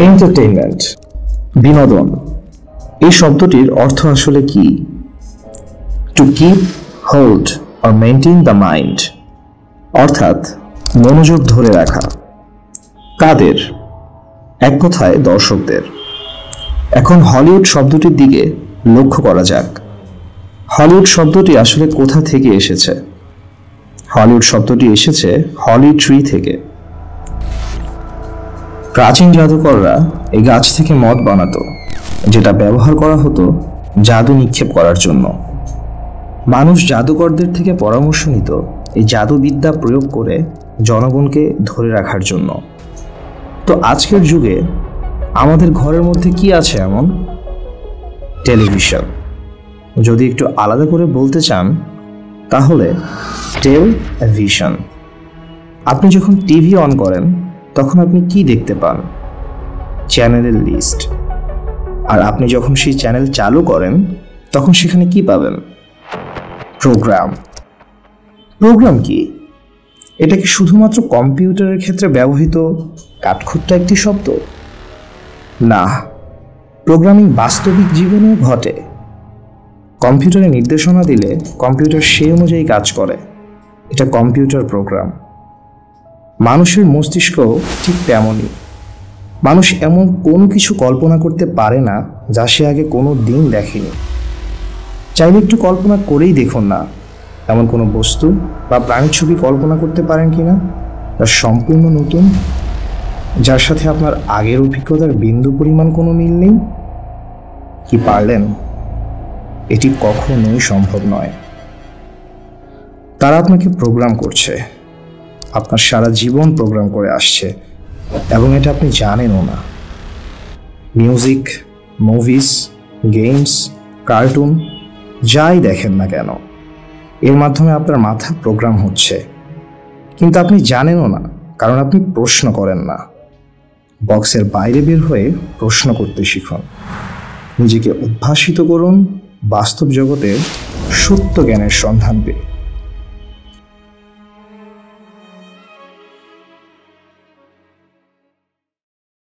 Entertainment, বিনোদন, এই শব্দটির অর্থ আসলে কি? To keep, hold or maintain the mind, অর্থাৎ মনোযোগ ধরে রাখা। কাদের? এক কথায় দর্শকদের। এখন হলিউড শব্দটির দিকে লক্ষ্য করা যাক। হলিউড শব্দটি আসলে কোথা থেকে এসেছে? হলিউড শব্দটি এসেছে হলি ট্রি থেকে। প্রাচীন জাদুকররা এই গাছ থেকে মদ বানাতো, যেটা ব্যবহার করা হতো জাদু নিক্ষেপ করার জন্য। মানুষ জাদুকরদের থেকে পরামর্শ নিত এই জাদুবিদ্যা প্রয়োগ করে জনগণকে ধরে রাখার জন্য। তো আজকের যুগে আমাদের ঘরের মধ্যে কি আছে এমন? টেলিভিশন। যদি একটু আলাদা করে বলতে চান তাহলে টেলিভিশন। আপনি যখন টিভি অন করেন তখন আপনি কি দেখতে পান? চ্যানেলের লিস্ট। আর আপনি যখন সেই চ্যানেল চালু করেন তখন সেখানে কি পাবেন? প্রোগ্রাম। প্রোগ্রাম কি? এটা কি শুধুমাত্র কম্পিউটারের ক্ষেত্রে ব্যবহৃত কাঠখোট্টা একটি শব্দ? না, প্রোগ্রামিং বাস্তবিক জীবনেও ঘটে। কম্পিউটারে নির্দেশনা দিলে কম্পিউটার সেই অনুযায়ী কাজ করে। এটা কম্পিউটার প্রোগ্রাম। মানুষের মস্তিষ্কও ঠিক তেমনই। মানুষ এমন কোনো কিছু কল্পনা করতে পারে না যা সে আগে কোনো দিন দেখেনি। চাইলে একটু কল্পনা করেই দেখুন না, এমন কোনো বস্তু বা প্রাণীর ছবি কল্পনা করতে পারেন কিনা তা সম্পূর্ণ নতুন, যার সাথে আপনার আগের অভিজ্ঞতার বিন্দু পরিমাণ কোনো মিল নেই। কি পারলেন? এটি কখনোই সম্ভব নয়। তারা আপনাকে প্রোগ্রাম করছে, আপনার সারা জীবন প্রোগ্রাম করে আসছে, এবং এটা আপনি জানেনও না। মিউজিক, মুভিজ, গেমস, কার্টুন, যাই দেখেন না কেন, এর মাধ্যমে আপনার মাথা প্রোগ্রাম হচ্ছে, কিন্তু আপনি জানেনও না, কারণ আপনি প্রশ্ন করেন না। বক্সের বাইরে বের হয়ে প্রশ্ন করতে শিখুন। নিজেকে উদ্ভাসিত করুন বাস্তব জগতের সত্য জ্ঞানের সন্ধান পেয়ে।